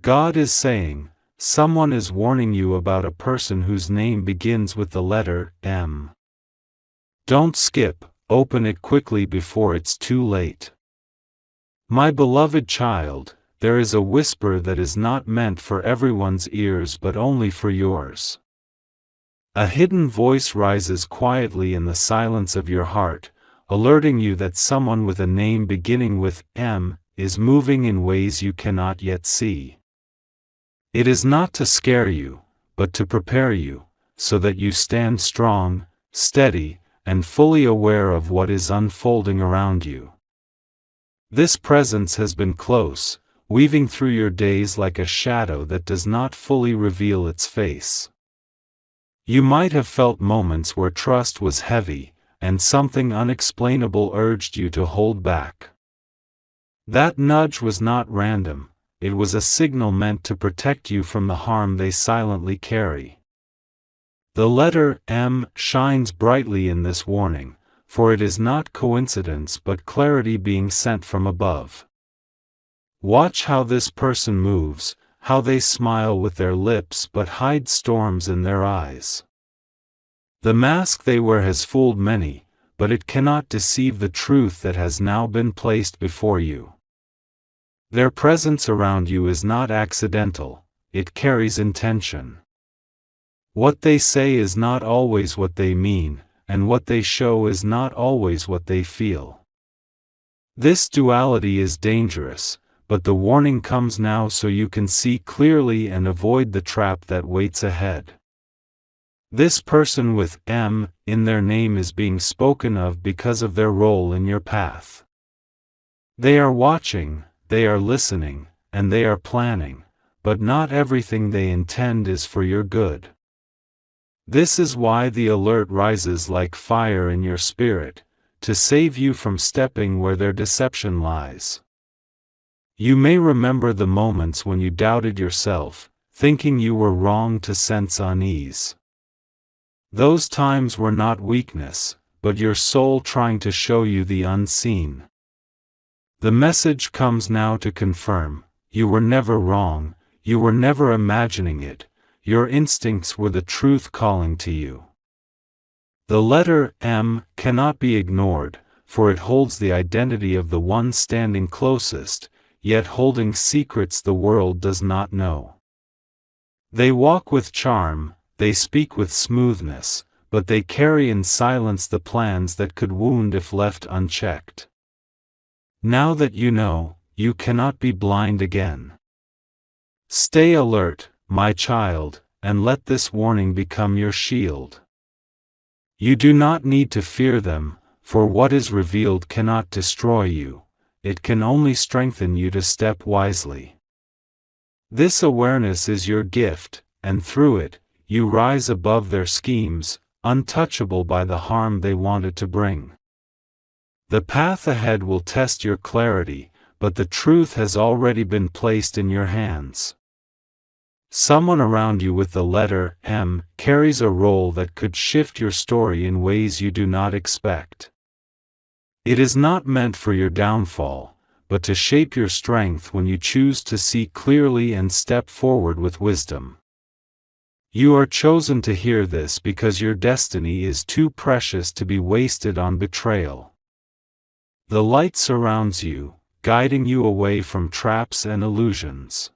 God is saying, someone is warning you about a person whose name begins with the letter M. Don't skip, open it quickly before it's too late. My beloved child, there is a whisper that is not meant for everyone's ears but only for yours. A hidden voice rises quietly in the silence of your heart, alerting you that someone with a name beginning with M is moving in ways you cannot yet see. It is not to scare you, but to prepare you, so that you stand strong, steady, and fully aware of what is unfolding around you. This presence has been close, weaving through your days like a shadow that does not fully reveal its face. You might have felt moments where trust was heavy, and something unexplainable urged you to hold back. That nudge was not random, it was a signal meant to protect you from the harm they silently carry. The letter M shines brightly in this warning, for it is not coincidence but clarity being sent from above. Watch how this person moves, how they smile with their lips but hide storms in their eyes. The mask they wear has fooled many, but it cannot deceive the truth that has now been placed before you. Their presence around you is not accidental, it carries intention. What they say is not always what they mean, and what they show is not always what they feel. This duality is dangerous, but the warning comes now so you can see clearly and avoid the trap that waits ahead. This person with M in their name is being spoken of because of their role in your path. They are watching, they are listening, and they are planning, but not everything they intend is for your good. This is why the alert rises like fire in your spirit, to save you from stepping where their deception lies. You may remember the moments when you doubted yourself, thinking you were wrong to sense unease. Those times were not weakness, but your soul trying to show you the unseen. The message comes now to confirm, you were never wrong, you were never imagining it, your instincts were the truth calling to you. The letter M cannot be ignored, for it holds the identity of the one standing closest, yet holding secrets the world does not know. They walk with charm, they speak with smoothness, but they carry in silence the plans that could wound if left unchecked. Now that you know, you cannot be blind again. Stay alert, my child, and let this warning become your shield. You do not need to fear them, for what is revealed cannot destroy you, it can only strengthen you to step wisely. This awareness is your gift, and through it, you rise above their schemes, untouchable by the harm they wanted to bring. The path ahead will test your clarity, but the truth has already been placed in your hands. Someone around you with the letter M carries a role that could shift your story in ways you do not expect. It is not meant for your downfall, but to shape your strength when you choose to see clearly and step forward with wisdom. You are chosen to hear this because your destiny is too precious to be wasted on betrayal. The light surrounds you, guiding you away from traps and illusions.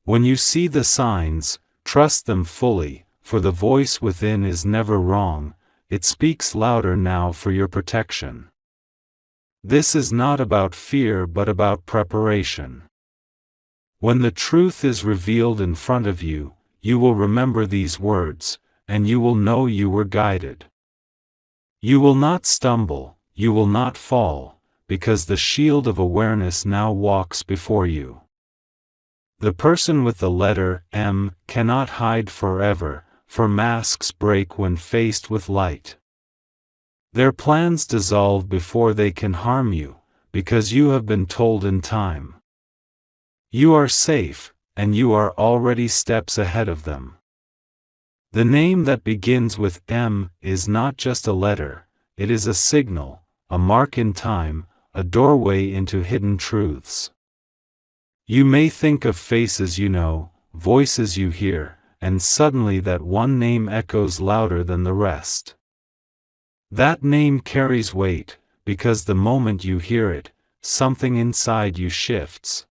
When you see the signs, trust them fully, for the voice within is never wrong, it speaks louder now for your protection. This is not about fear but about preparation. When the truth is revealed in front of you, you will remember these words, and you will know you were guided. You will not stumble, you will not fall, because the shield of awareness now walks before you. The person with the letter M cannot hide forever, for masks break when faced with light. Their plans dissolve before they can harm you, because you have been told in time. You are safe, and you are already steps ahead of them. The name that begins with M is not just a letter, it is a signal, a mark in time, a doorway into hidden truths. You may think of faces you know, voices you hear, and suddenly that one name echoes louder than the rest. That name carries weight, because the moment you hear it, something inside you shifts.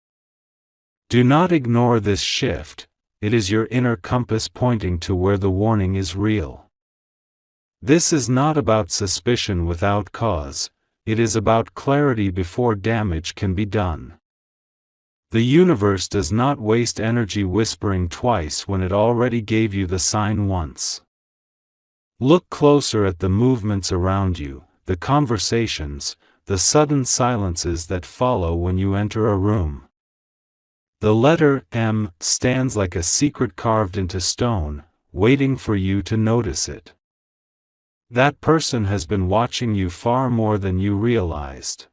Do not ignore this shift, it is your inner compass pointing to where the warning is real. This is not about suspicion without cause, it is about clarity before damage can be done. The universe does not waste energy whispering twice when it already gave you the sign once. Look closer at the movements around you, the conversations, the sudden silences that follow when you enter a room. The letter M stands like a secret carved into stone, waiting for you to notice it. That person has been watching you far more than you realized.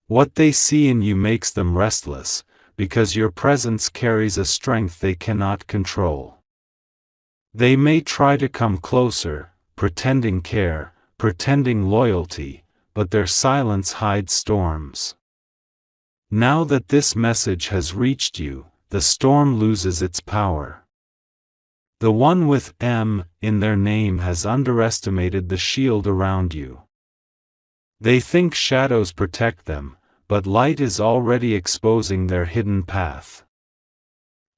What they see in you makes them restless, because your presence carries a strength they cannot control. They may try to come closer, pretending care, pretending loyalty, but their silence hides storms. Now that this message has reached you, the storm loses its power. The one with M in their name has underestimated the shield around you. They think shadows protect them, but light is already exposing their hidden path.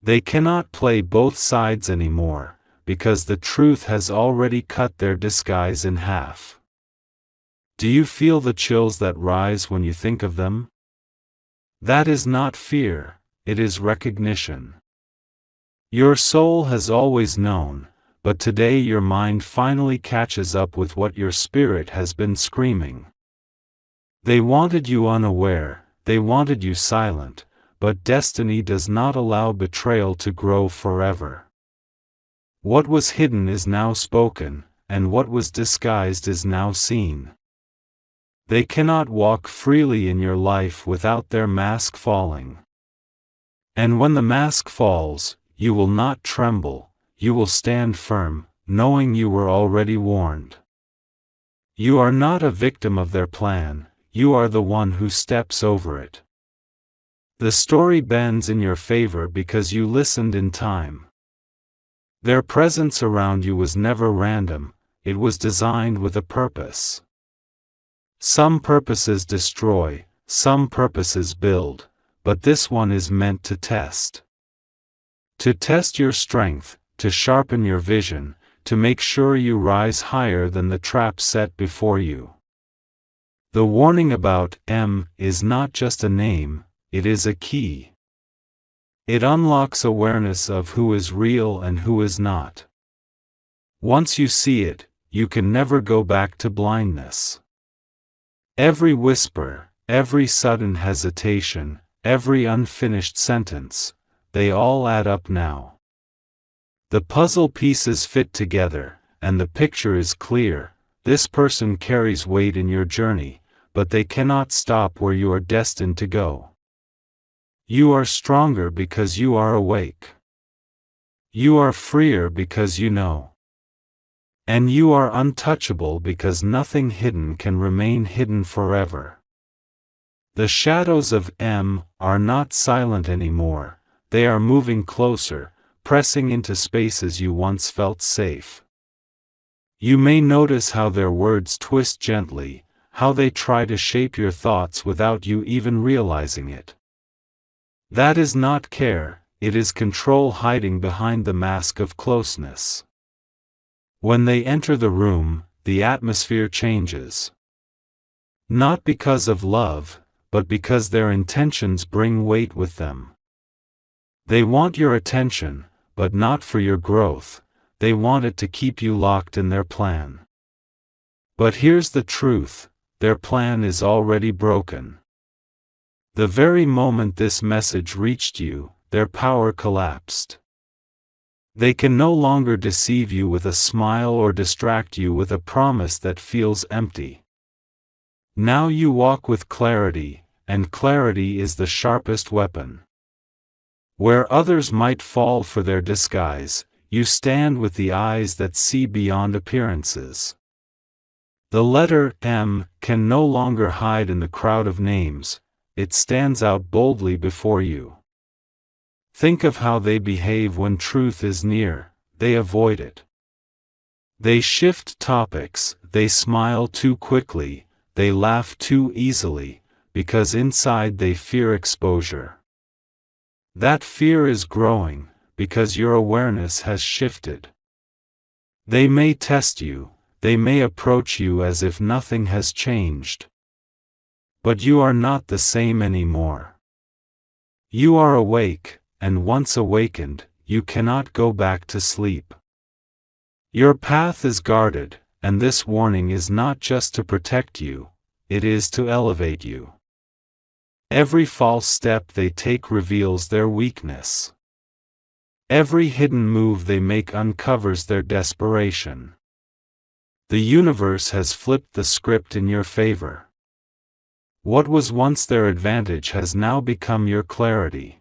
They cannot play both sides anymore, because the truth has already cut their disguise in half. Do you feel the chills that rise when you think of them? That is not fear, it is recognition. Your soul has always known, but today your mind finally catches up with what your spirit has been screaming. They wanted you unaware, they wanted you silent, but destiny does not allow betrayal to grow forever. What was hidden is now spoken, and what was disguised is now seen. They cannot walk freely in your life without their mask falling. And when the mask falls, you will not tremble, you will stand firm, knowing you were already warned. You are not a victim of their plan, you are the one who steps over it. The story bends in your favor because you listened in time. Their presence around you was never random, it was designed with a purpose. Some purposes destroy, some purposes build, but this one is meant to test. To test your strength, to sharpen your vision, to make sure you rise higher than the trap set before you. The warning about M is not just a name, it is a key. It unlocks awareness of who is real and who is not. Once you see it, you can never go back to blindness. Every whisper, every sudden hesitation, every unfinished sentence, they all add up now. The puzzle pieces fit together, and the picture is clear. This person carries weight in your journey, but they cannot stop where you are destined to go. You are stronger because you are awake. You are freer because you know. And you are untouchable because nothing hidden can remain hidden forever. The shadows of M are not silent anymore. They are moving closer, pressing into spaces you once felt safe. You may notice how their words twist gently, how they try to shape your thoughts without you even realizing it. That is not care, it is control hiding behind the mask of closeness. When they enter the room, the atmosphere changes. Not because of love, but because their intentions bring weight with them. They want your attention, but not for your growth, they want it to keep you locked in their plan. But here's the truth, their plan is already broken. The very moment this message reached you, their power collapsed. They can no longer deceive you with a smile or distract you with a promise that feels empty. Now you walk with clarity, and clarity is the sharpest weapon. Where others might fall for their disguise, you stand with the eyes that see beyond appearances. The letter M can no longer hide in the crowd of names, it stands out boldly before you. Think of how they behave when truth is near. They avoid it. They shift topics, they smile too quickly, they laugh too easily, because inside they fear exposure. That fear is growing, because your awareness has shifted. They may test you, they may approach you as if nothing has changed. But you are not the same anymore. You are awake, and once awakened, you cannot go back to sleep. Your path is guarded, and this warning is not just to protect you, it is to elevate you. Every false step they take reveals their weakness. Every hidden move they make uncovers their desperation. The universe has flipped the script in your favor. What was once their advantage has now become your clarity.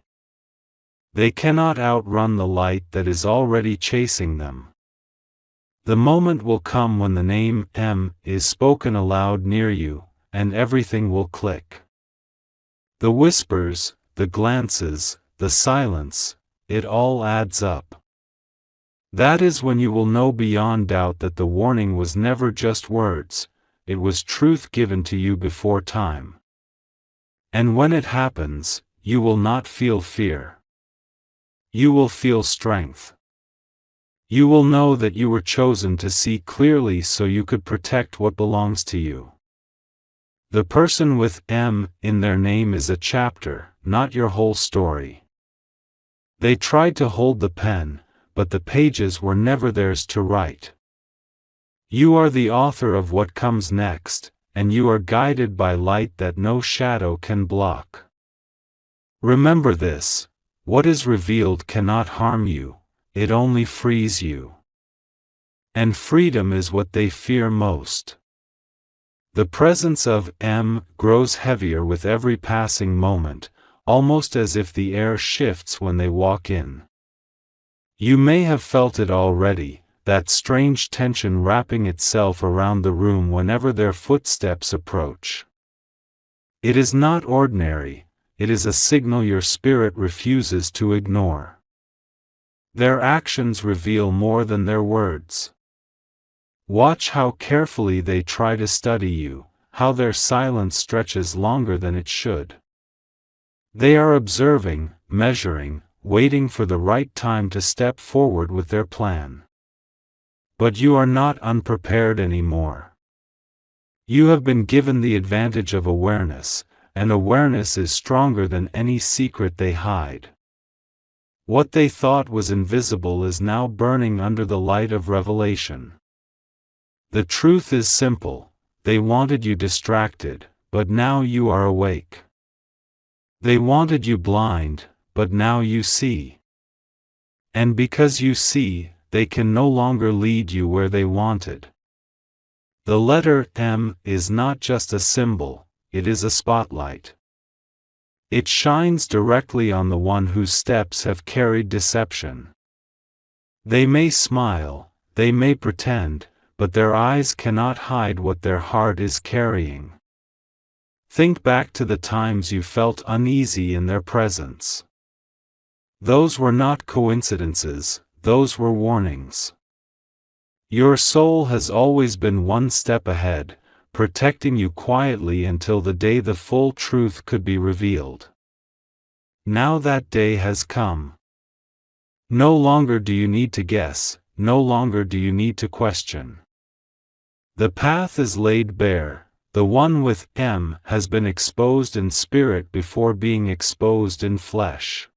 They cannot outrun the light that is already chasing them. The moment will come when the name M is spoken aloud near you, and everything will click. The whispers, the glances, the silence, it all adds up. That is when you will know beyond doubt that the warning was never just words, it was truth given to you before time. And when it happens, you will not feel fear. You will feel strength. You will know that you were chosen to see clearly so you could protect what belongs to you. The person with M in their name is a chapter, not your whole story. They tried to hold the pen, but the pages were never theirs to write. You are the author of what comes next, and you are guided by light that no shadow can block. Remember this: what is revealed cannot harm you, it only frees you. And freedom is what they fear most. The presence of M grows heavier with every passing moment, almost as if the air shifts when they walk in. You may have felt it already, that strange tension wrapping itself around the room whenever their footsteps approach. It is not ordinary, it is a signal your spirit refuses to ignore. Their actions reveal more than their words. Watch how carefully they try to study you, how their silence stretches longer than it should. They are observing, measuring, waiting for the right time to step forward with their plan. But you are not unprepared anymore. You have been given the advantage of awareness, and awareness is stronger than any secret they hide. What they thought was invisible is now burning under the light of revelation. The truth is simple: they wanted you distracted, but now you are awake. They wanted you blind, but now you see. And because you see, they can no longer lead you where they wanted. The letter M is not just a symbol, it is a spotlight. It shines directly on the one whose steps have carried deception. They may smile, they may pretend, but their eyes cannot hide what their heart is carrying. Think back to the times you felt uneasy in their presence. Those were not coincidences, those were warnings. Your soul has always been one step ahead, protecting you quietly until the day the full truth could be revealed. Now that day has come. No longer do you need to guess, no longer do you need to question. The path is laid bare, the one with M has been exposed in spirit before being exposed in flesh.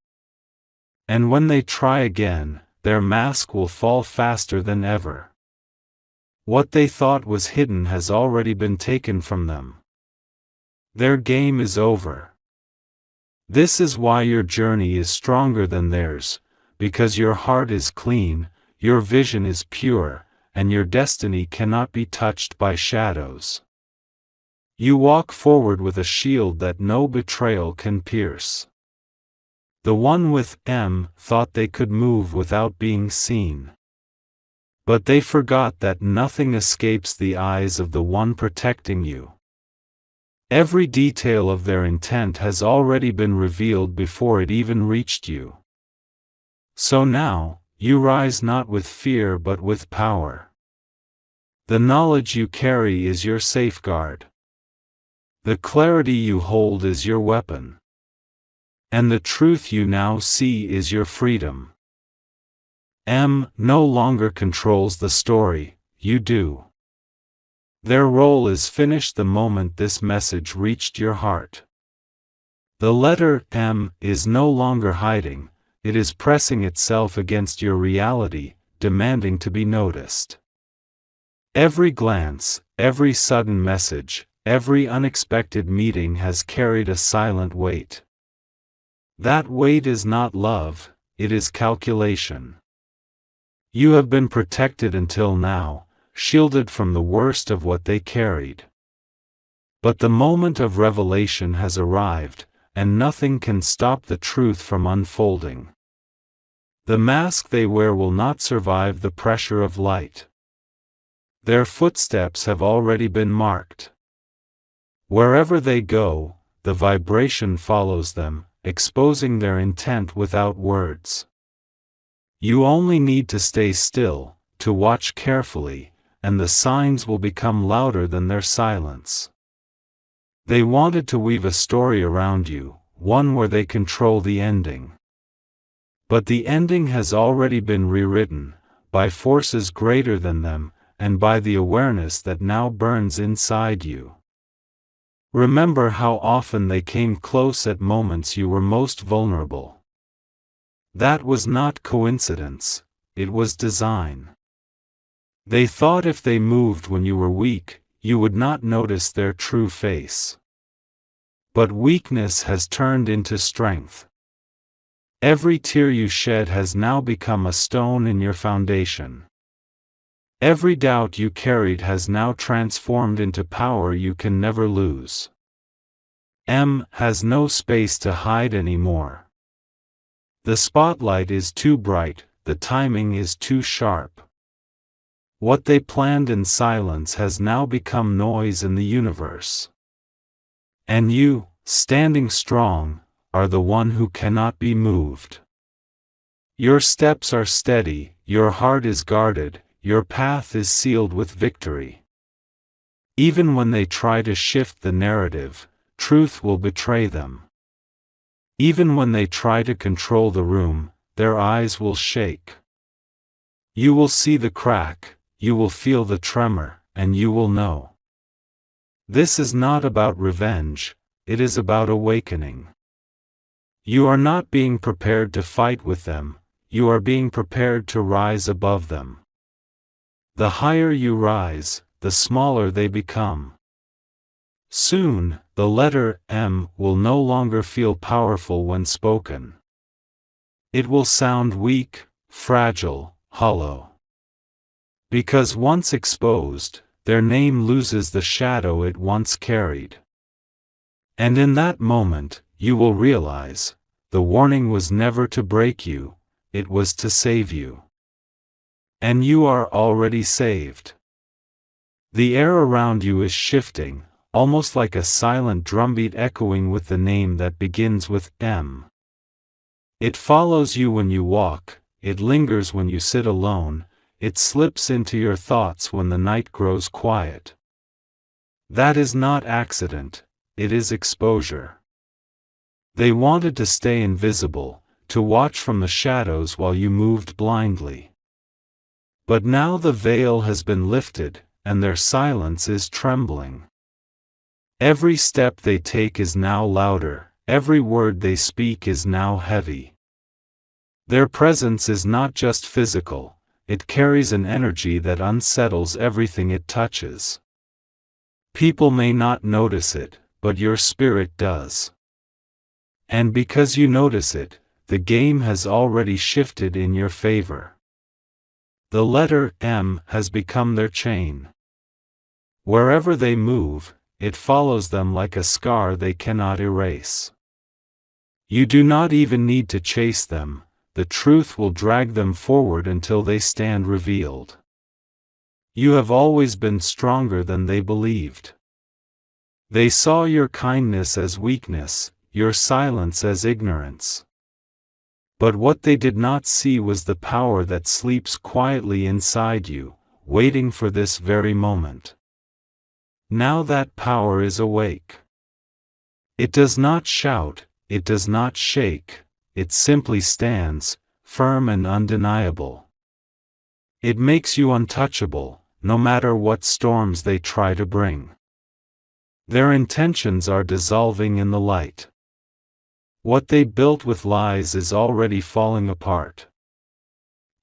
And when they try again, their mask will fall faster than ever. What they thought was hidden has already been taken from them. Their game is over. This is why your journey is stronger than theirs, because your heart is clean, your vision is pure, and your destiny cannot be touched by shadows. You walk forward with a shield that no betrayal can pierce. The one with M thought they could move without being seen. But they forgot that nothing escapes the eyes of the one protecting you. Every detail of their intent has already been revealed before it even reached you. So now, you rise not with fear but with power. The knowledge you carry is your safeguard. The clarity you hold is your weapon. And the truth you now see is your freedom. M no longer controls the story, you do. Their role is finished the moment this message reached your heart. The letter M is no longer hiding, it is pressing itself against your reality, demanding to be noticed. Every glance, every sudden message, every unexpected meeting has carried a silent weight. That weight is not love, it is calculation. You have been protected until now, shielded from the worst of what they carried. But the moment of revelation has arrived, and nothing can stop the truth from unfolding. The mask they wear will not survive the pressure of light. Their footsteps have already been marked. Wherever they go, the vibration follows them, exposing their intent without words. You only need to stay still, to watch carefully, and the signs will become louder than their silence. They wanted to weave a story around you, one where they control the ending. But the ending has already been rewritten, by forces greater than them, and by the awareness that now burns inside you. Remember how often they came close at moments you were most vulnerable. That was not coincidence, it was design. They thought if they moved when you were weak, you would not notice their true face. But weakness has turned into strength. Every tear you shed has now become a stone in your foundation. Every doubt you carried has now transformed into power you can never lose. M has no space to hide anymore. The spotlight is too bright, the timing is too sharp. What they planned in silence has now become noise in the universe. And you, standing strong, are the one who cannot be moved. Your steps are steady, your heart is guarded, your path is sealed with victory. Even when they try to shift the narrative, truth will betray them. Even when they try to control the room, their eyes will shake. You will see the crack, you will feel the tremor, and you will know. This is not about revenge, it is about awakening. You are not being prepared to fight with them, you are being prepared to rise above them. The higher you rise, the smaller they become. Soon, the letter M will no longer feel powerful when spoken. It will sound weak, fragile, hollow. Because once exposed, their name loses the shadow it once carried. And in that moment, you will realize, the warning was never to break you, it was to save you. And you are already saved. The air around you is shifting, almost like a silent drumbeat echoing with the name that begins with M. It follows you when you walk, it lingers when you sit alone, it slips into your thoughts when the night grows quiet. That is not accident, it is exposure. They wanted to stay invisible, to watch from the shadows while you moved blindly. But now the veil has been lifted, and their silence is trembling. Every step they take is now louder, every word they speak is now heavy. Their presence is not just physical, it carries an energy that unsettles everything it touches. People may not notice it, but your spirit does. And because you notice it, the game has already shifted in your favor. The letter M has become their chain. Wherever they move, it follows them like a scar they cannot erase. You do not even need to chase them, the truth will drag them forward until they stand revealed. You have always been stronger than they believed. They saw your kindness as weakness, your silence as ignorance. But what they did not see was the power that sleeps quietly inside you, waiting for this very moment. Now that power is awake. It does not shout, it does not shake, it simply stands, firm and undeniable. It makes you untouchable, no matter what storms they try to bring. Their intentions are dissolving in the light. What they built with lies is already falling apart.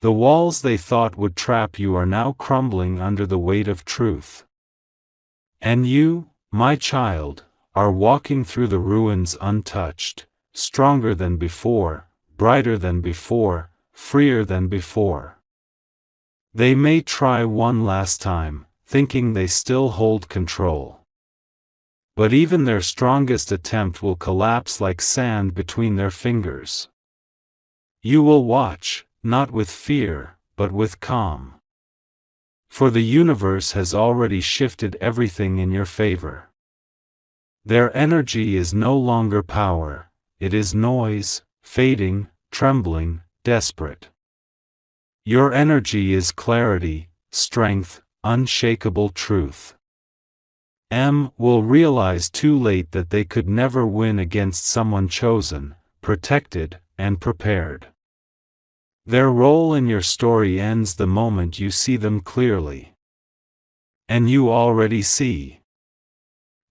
The walls they thought would trap you are now crumbling under the weight of truth. And you, my child, are walking through the ruins untouched, stronger than before, brighter than before, freer than before. They may try one last time, thinking they still hold control. But even their strongest attempt will collapse like sand between their fingers. You will watch, not with fear, but with calm. For the universe has already shifted everything in your favor. Their energy is no longer power, it is noise, fading, trembling, desperate. Your energy is clarity, strength, unshakable truth. Will realize too late that they could never win against someone chosen, protected, and prepared. Their role in your story ends the moment you see them clearly. And you already see.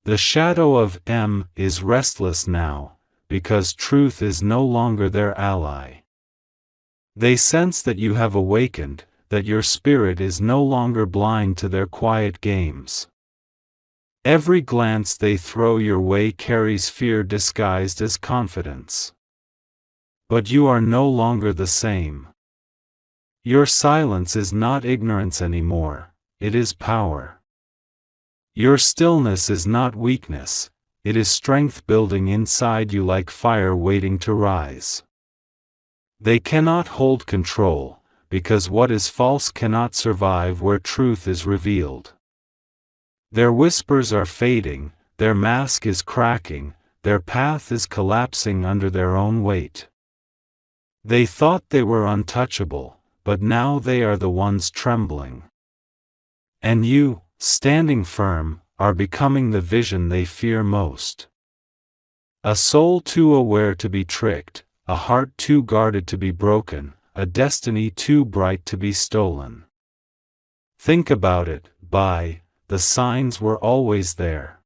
The shadow of M is restless now, because truth is no longer their ally. They sense that you have awakened, that your spirit is no longer blind to their quiet games. Every glance they throw your way carries fear disguised as confidence. But you are no longer the same. Your silence is not ignorance anymore, it is power. Your stillness is not weakness, it is strength building inside you like fire waiting to rise. They cannot hold control, because what is false cannot survive where truth is revealed. Their whispers are fading, their mask is cracking, their path is collapsing under their own weight. They thought they were untouchable, but now they are the ones trembling. And you, standing firm, are becoming the vision they fear most. A soul too aware to be tricked, a heart too guarded to be broken, a destiny too bright to be stolen. Think about it, the signs were always there.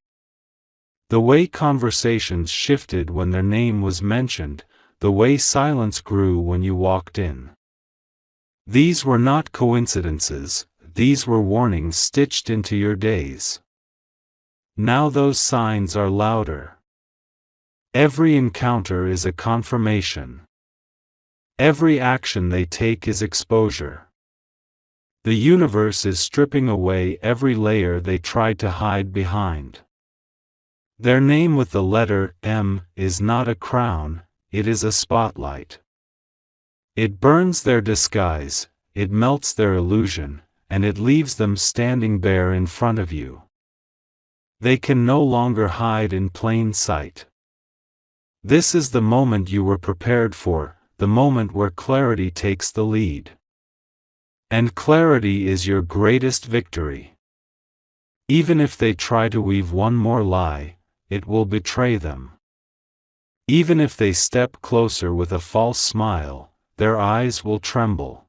The way conversations shifted when their name was mentioned, the way silence grew when you walked in. These were not coincidences, these were warnings stitched into your days. Now those signs are louder. Every encounter is a confirmation. Every action they take is exposure. The universe is stripping away every layer they tried to hide behind. Their name with the letter M is not a crown, it is a spotlight. It burns their disguise, it melts their illusion, and it leaves them standing bare in front of you. They can no longer hide in plain sight. This is the moment you were prepared for, the moment where clarity takes the lead. And clarity is your greatest victory. Even if they try to weave one more lie, it will betray them. Even if they step closer with a false smile, their eyes will tremble.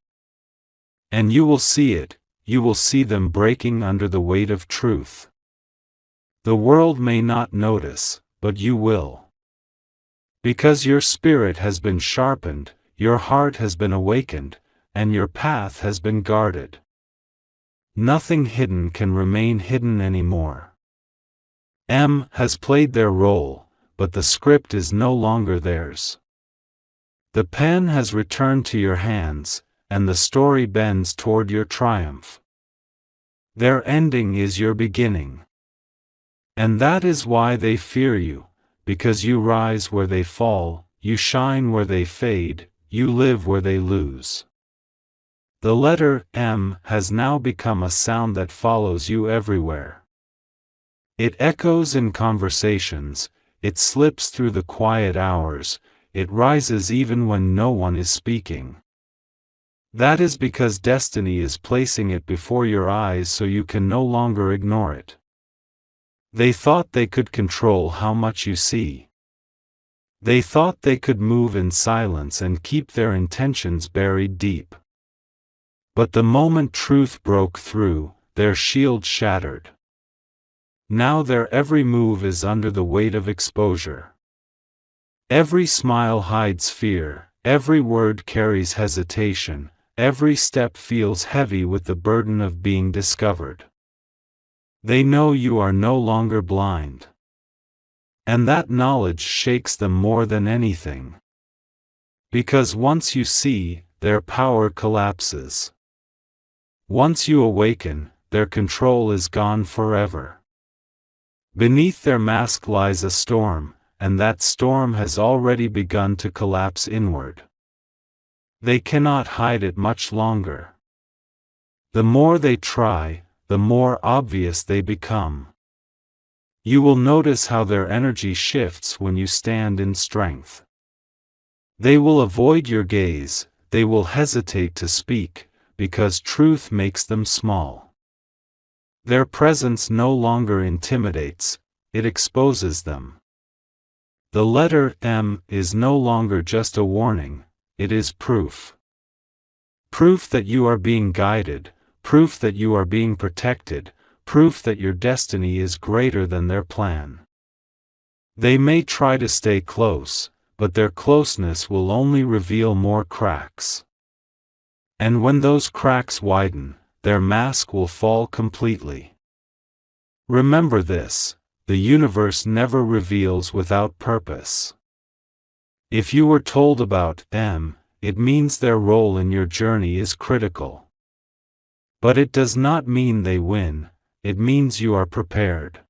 And you will see it, you will see them breaking under the weight of truth. The world may not notice, but you will. Because your spirit has been sharpened, your heart has been awakened, and your path has been guarded. Nothing hidden can remain hidden anymore. M has played their role, but the script is no longer theirs. The pen has returned to your hands, and the story bends toward your triumph. Their ending is your beginning. And that is why they fear you, because you rise where they fall, you shine where they fade, you live where they lose. The letter M has now become a sound that follows you everywhere. It echoes in conversations, it slips through the quiet hours, it rises even when no one is speaking. That is because destiny is placing it before your eyes so you can no longer ignore it. They thought they could control how much you see. They thought they could move in silence and keep their intentions buried deep. But the moment truth broke through, their shield shattered. Now their every move is under the weight of exposure. Every smile hides fear, every word carries hesitation, every step feels heavy with the burden of being discovered. They know you are no longer blind. And that knowledge shakes them more than anything. Because once you see, their power collapses. Once you awaken, their control is gone forever. Beneath their mask lies a storm, and that storm has already begun to collapse inward. They cannot hide it much longer. The more they try, the more obvious they become. You will notice how their energy shifts when you stand in strength. They will avoid your gaze, they will hesitate to speak, because truth makes them small. Their presence no longer intimidates, it exposes them. The letter M is no longer just a warning, it is proof. Proof that you are being guided, proof that you are being protected, proof that your destiny is greater than their plan. They may try to stay close, but their closeness will only reveal more cracks. And when those cracks widen, their mask will fall completely. Remember this, the universe never reveals without purpose. If you were told about M, it means their role in your journey is critical. But it does not mean they win, it means you are prepared.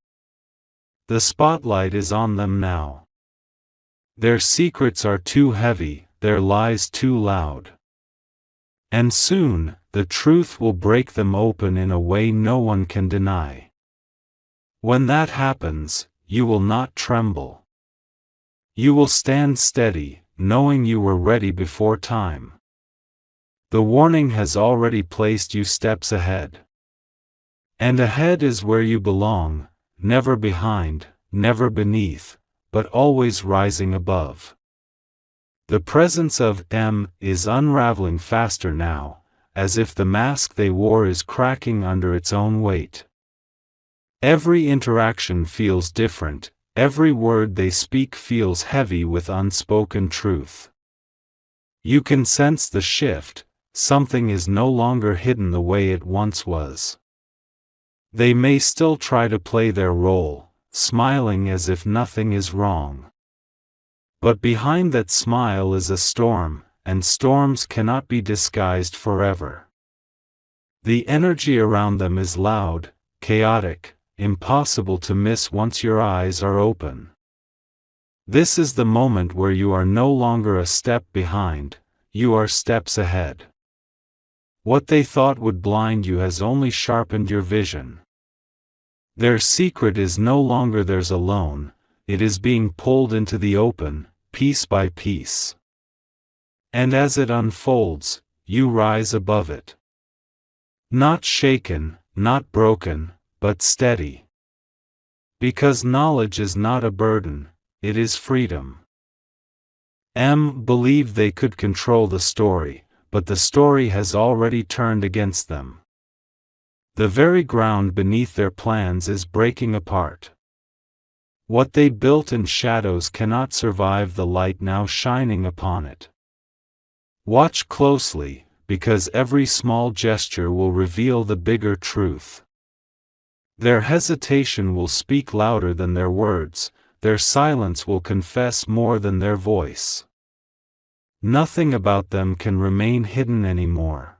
The spotlight is on them now. Their secrets are too heavy, their lies too loud. And soon, the truth will break them open in a way no one can deny. When that happens, you will not tremble. You will stand steady, knowing you were ready before time. The warning has already placed you steps ahead. And ahead is where you belong, never behind, never beneath, but always rising above. The presence of M is unraveling faster now, as if the mask they wore is cracking under its own weight. Every interaction feels different, every word they speak feels heavy with unspoken truth. You can sense the shift, something is no longer hidden the way it once was. They may still try to play their role, smiling as if nothing is wrong. But behind that smile is a storm, and storms cannot be disguised forever. The energy around them is loud, chaotic, impossible to miss once your eyes are open. This is the moment where you are no longer a step behind, you are steps ahead. What they thought would blind you has only sharpened your vision. Their secret is no longer theirs alone, it is being pulled into the open, piece by piece. And as it unfolds, you rise above it. Not shaken, not broken, but steady. Because knowledge is not a burden, it is freedom. M believed they could control the story, but the story has already turned against them. The very ground beneath their plans is breaking apart. What they built in shadows cannot survive the light now shining upon it. Watch closely, because every small gesture will reveal the bigger truth. Their hesitation will speak louder than their words, their silence will confess more than their voice. Nothing about them can remain hidden anymore.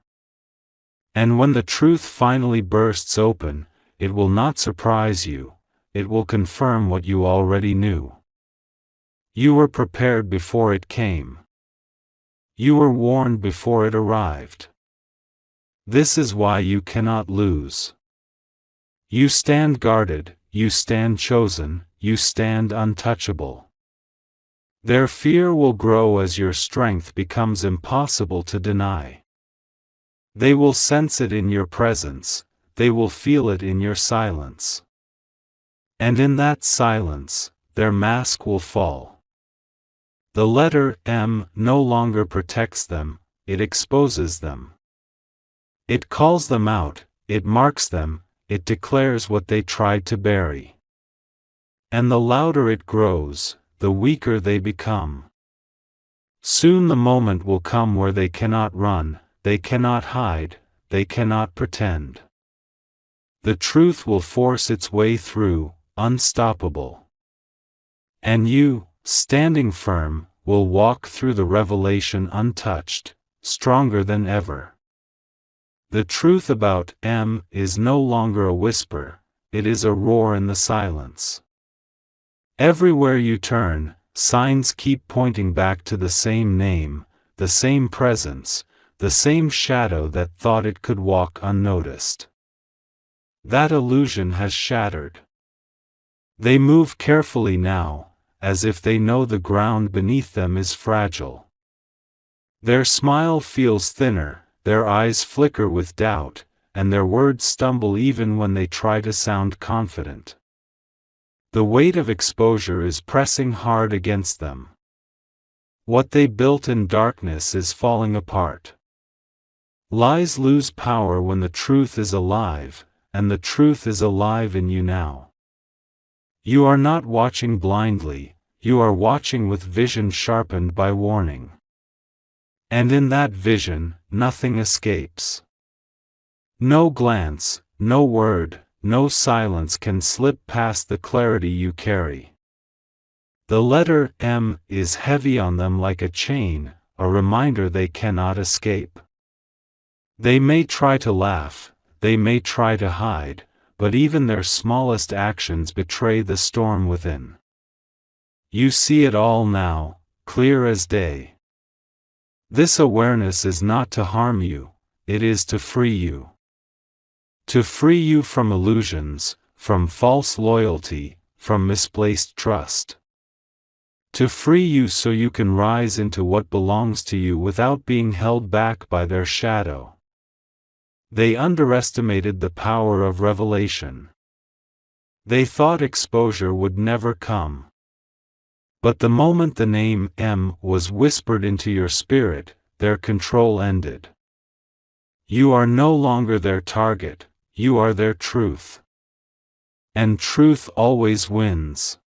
And when the truth finally bursts open, it will not surprise you. It will confirm what you already knew. You were prepared before it came. You were warned before it arrived. This is why you cannot lose. You stand guarded, you stand chosen, you stand untouchable. Their fear will grow as your strength becomes impossible to deny. They will sense it in your presence, they will feel it in your silence. And in that silence, their mask will fall. The letter M no longer protects them, it exposes them. It calls them out, it marks them, it declares what they tried to bury. And the louder it grows, the weaker they become. Soon the moment will come where they cannot run, they cannot hide, they cannot pretend. The truth will force its way through, unstoppable. And you, standing firm, will walk through the revelation untouched, stronger than ever. The truth about M is no longer a whisper, it is a roar in the silence. Everywhere you turn, signs keep pointing back to the same name, the same presence, the same shadow that thought it could walk unnoticed. That illusion has shattered. They move carefully now, as if they know the ground beneath them is fragile. Their smile feels thinner, their eyes flicker with doubt, and their words stumble even when they try to sound confident. The weight of exposure is pressing hard against them. What they built in darkness is falling apart. Lies lose power when the truth is alive, and the truth is alive in you now. You are not watching blindly, you are watching with vision sharpened by warning. And in that vision, nothing escapes. No glance, no word, no silence can slip past the clarity you carry. The letter M is heavy on them like a chain, a reminder they cannot escape. They may try to laugh, they may try to hide, but even their smallest actions betray the storm within. You see it all now, clear as day. This awareness is not to harm you, it is to free you. To free you from illusions, from false loyalty, from misplaced trust. To free you so you can rise into what belongs to you without being held back by their shadow. They underestimated the power of revelation. They thought exposure would never come. But the moment the name M was whispered into your spirit, their control ended. You are no longer their target, you are their truth. And truth always wins.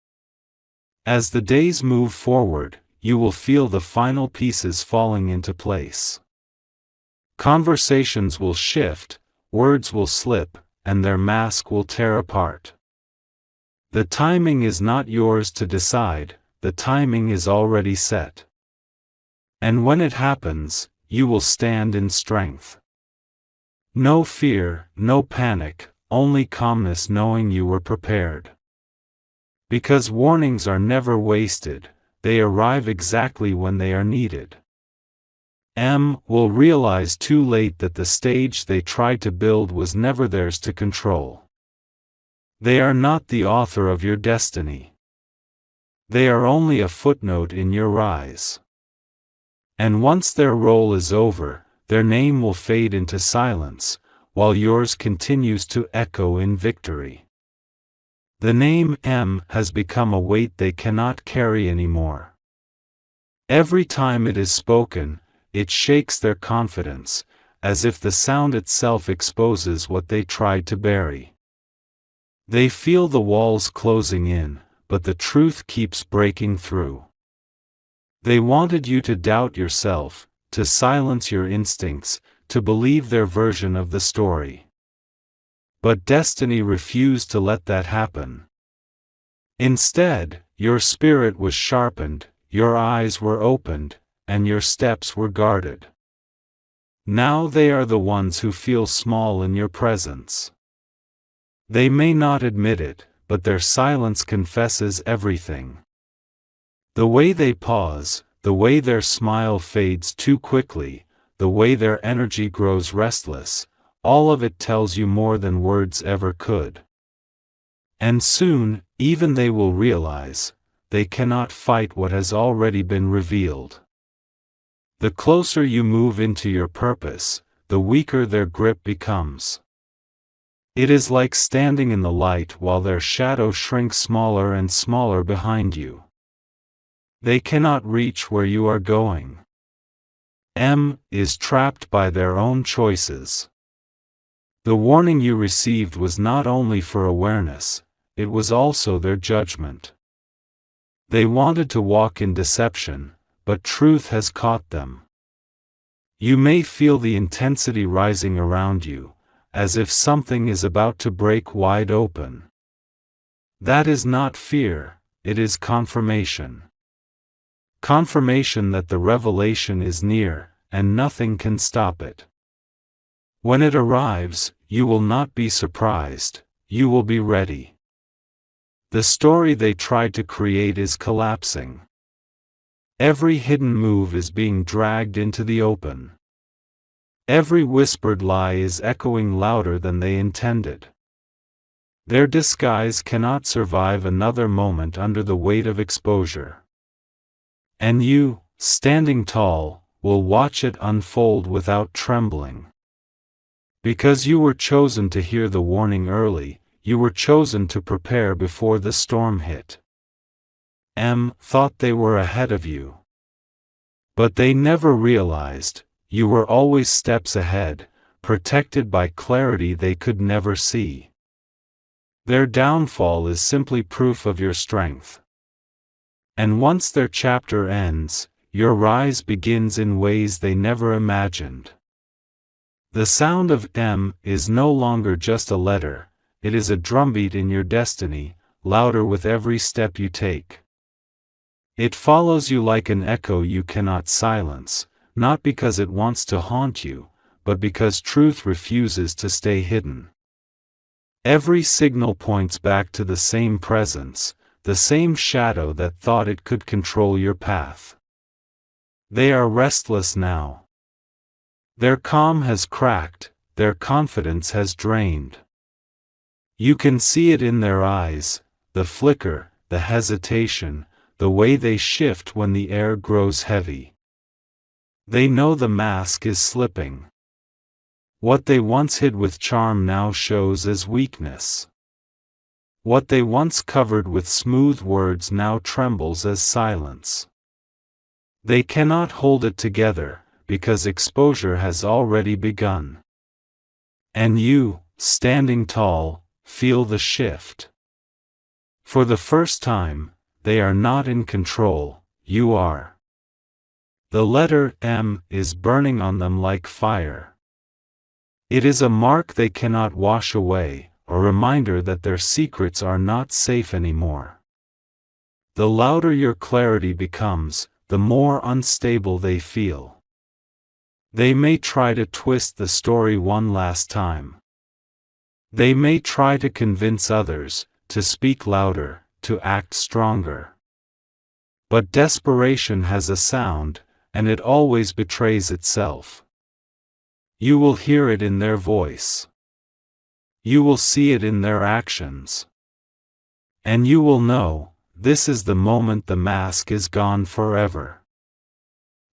As the days move forward, you will feel the final pieces falling into place. Conversations will shift, words will slip, and their mask will tear apart. The timing is not yours to decide, the timing is already set. And when it happens, you will stand in strength. No fear, no panic, only calmness knowing you were prepared. Because warnings are never wasted, they arrive exactly when they are needed. M will realize too late that the stage they tried to build was never theirs to control. They are not the author of your destiny. They are only a footnote in your rise. And once their role is over, their name will fade into silence, while yours continues to echo in victory. The name M has become a weight they cannot carry anymore. Every time it is spoken, it shakes their confidence, as if the sound itself exposes what they tried to bury. They feel the walls closing in, but the truth keeps breaking through. They wanted you to doubt yourself, to silence your instincts, to believe their version of the story. But destiny refused to let that happen. Instead, your spirit was sharpened, your eyes were opened, and your steps were guarded. Now they are the ones who feel small in your presence. They may not admit it, but their silence confesses everything. The way they pause, the way their smile fades too quickly, the way their energy grows restless, all of it tells you more than words ever could. And soon, even they will realize, they cannot fight what has already been revealed. The closer you move into your purpose, the weaker their grip becomes. It is like standing in the light while their shadow shrinks smaller and smaller behind you. They cannot reach where you are going. M is trapped by their own choices. The warning you received was not only for awareness, it was also their judgment. They wanted to walk in deception, but truth has caught them. You may feel the intensity rising around you, as if something is about to break wide open. That is not fear, it is confirmation. Confirmation that the revelation is near, and nothing can stop it. When it arrives, you will not be surprised, you will be ready. The story they tried to create is collapsing. Every hidden move is being dragged into the open. Every whispered lie is echoing louder than they intended. Their disguise cannot survive another moment under the weight of exposure. And you, standing tall, will watch it unfold without trembling. Because you were chosen to hear the warning early, you were chosen to prepare before the storm hit. M thought they were ahead of you. But they never realized, you were always steps ahead, protected by clarity they could never see. Their downfall is simply proof of your strength. And once their chapter ends, your rise begins in ways they never imagined. The sound of M is no longer just a letter, it is a drumbeat in your destiny, louder with every step you take. It follows you like an echo you cannot silence, not because it wants to haunt you, but because truth refuses to stay hidden. Every signal points back to the same presence, the same shadow that thought it could control your path. They are restless now. Their calm has cracked, their confidence has drained. You can see it in their eyes, the flicker, the hesitation, the way they shift when the air grows heavy. They know the mask is slipping. What they once hid with charm now shows as weakness. What they once covered with smooth words now trembles as silence. They cannot hold it together, because exposure has already begun. And you, standing tall, feel the shift. For the first time, they are not in control, you are. The letter M is burning on them like fire. It is a mark they cannot wash away, a reminder that their secrets are not safe anymore. The louder your clarity becomes, the more unstable they feel. They may try to twist the story one last time. They may try to convince others, to speak louder, to act stronger. But desperation has a sound, and it always betrays itself. You will hear it in their voice. You will see it in their actions. And you will know, this is the moment the mask is gone forever.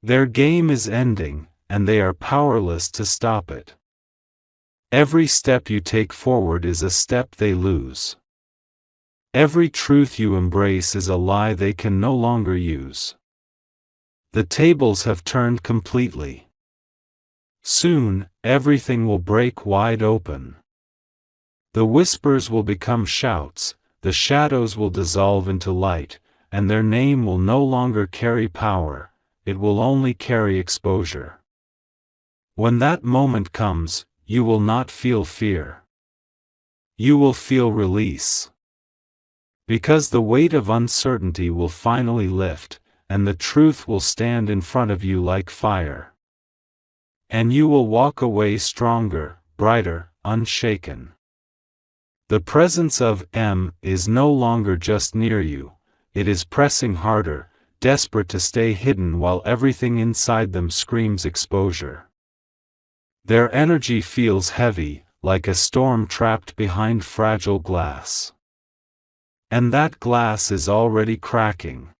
Their game is ending, and they are powerless to stop it. Every step you take forward is a step they lose. Every truth you embrace is a lie they can no longer use. The tables have turned completely. Soon, everything will break wide open. The whispers will become shouts, the shadows will dissolve into light, and their name will no longer carry power, it will only carry exposure. When that moment comes, you will not feel fear. You will feel release. Because the weight of uncertainty will finally lift, and the truth will stand in front of you like fire. And you will walk away stronger, brighter, unshaken. The presence of M is no longer just near you, it is pressing harder, desperate to stay hidden while everything inside them screams exposure. Their energy feels heavy, like a storm trapped behind fragile glass. And that glass is already cracking.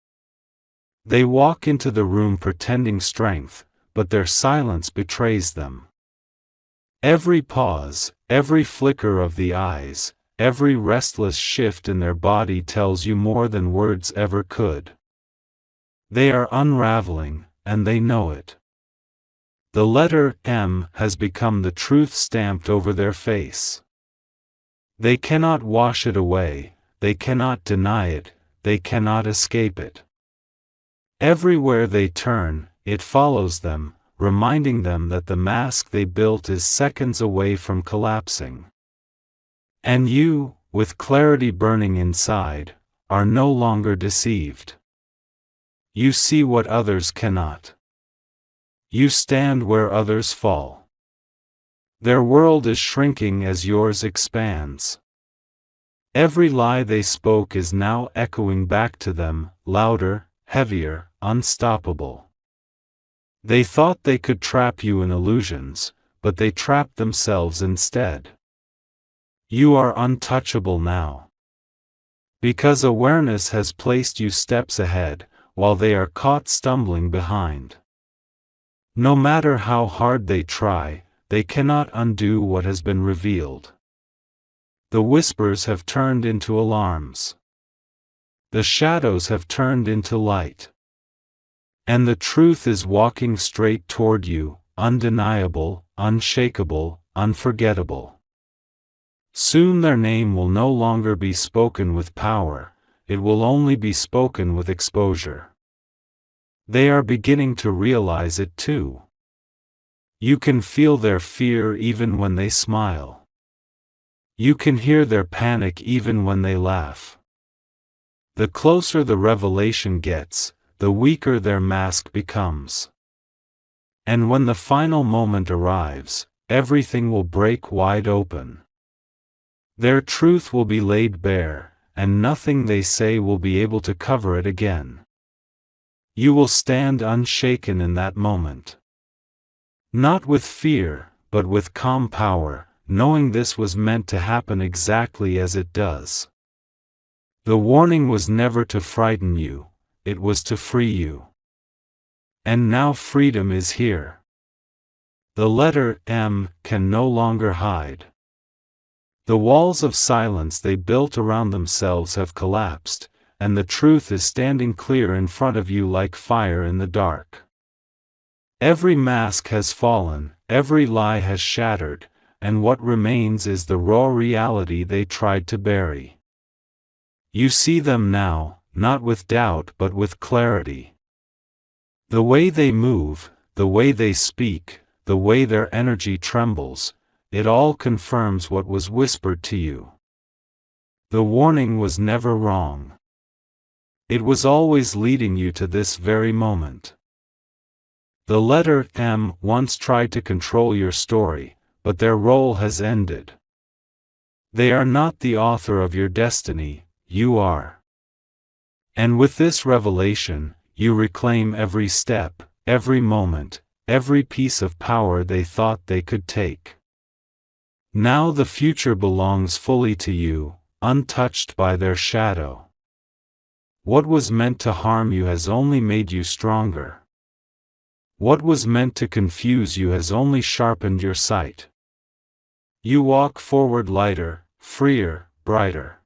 They walk into the room pretending strength, but their silence betrays them. Every pause, every flicker of the eyes, every restless shift in their body tells you more than words ever could. They are unraveling, and they know it. The letter M has become the truth stamped over their face. They cannot wash it away, they cannot deny it, they cannot escape it. Everywhere they turn, it follows them, reminding them that the mask they built is seconds away from collapsing. And you, with clarity burning inside, are no longer deceived. You see what others cannot. You stand where others fall. Their world is shrinking as yours expands. Every lie they spoke is now echoing back to them, louder, heavier, unstoppable. They thought they could trap you in illusions, but they trapped themselves instead. You are untouchable now. Because awareness has placed you steps ahead, while they are caught stumbling behind. No matter how hard they try, they cannot undo what has been revealed. The whispers have turned into alarms. The shadows have turned into light. And the truth is walking straight toward you, undeniable, unshakable, unforgettable. Soon their name will no longer be spoken with power, it will only be spoken with exposure. They are beginning to realize it too. You can feel their fear even when they smile. You can hear their panic even when they laugh. The closer the revelation gets, the weaker their mask becomes. And when the final moment arrives, everything will break wide open. Their truth will be laid bare, and nothing they say will be able to cover it again. You will stand unshaken in that moment. Not with fear, but with calm power, knowing this was meant to happen exactly as it does. The warning was never to frighten you, it was to free you. And now freedom is here. The letter M can no longer hide. The walls of silence they built around themselves have collapsed, and the truth is standing clear in front of you like fire in the dark. Every mask has fallen, every lie has shattered, and what remains is the raw reality they tried to bury. You see them now, not with doubt but with clarity. The way they move, the way they speak, the way their energy trembles, it all confirms what was whispered to you. The warning was never wrong. It was always leading you to this very moment. The letter M once tried to control your story, but their role has ended. They are not the author of your destiny, you are. And with this revelation, you reclaim every step, every moment, every piece of power they thought they could take. Now the future belongs fully to you, untouched by their shadow. What was meant to harm you has only made you stronger. What was meant to confuse you has only sharpened your sight. You walk forward lighter, freer, brighter.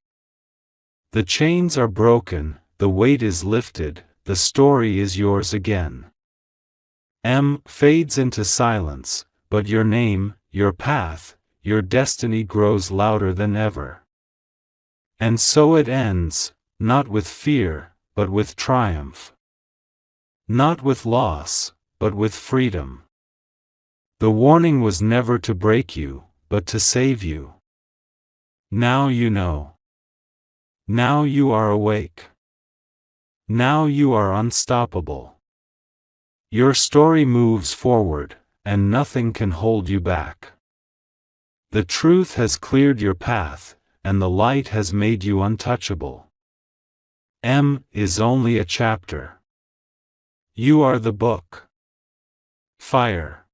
The chains are broken, the weight is lifted, the story is yours again. M fades into silence, but your name, your path, your destiny grows louder than ever. And so it ends, not with fear, but with triumph. Not with loss, but with freedom. The warning was never to break you, but to save you. Now you know. Now you are awake. Now you are unstoppable. Your story moves forward, and nothing can hold you back. The truth has cleared your path, and the light has made you untouchable. M is only a chapter. You are the book. Fire.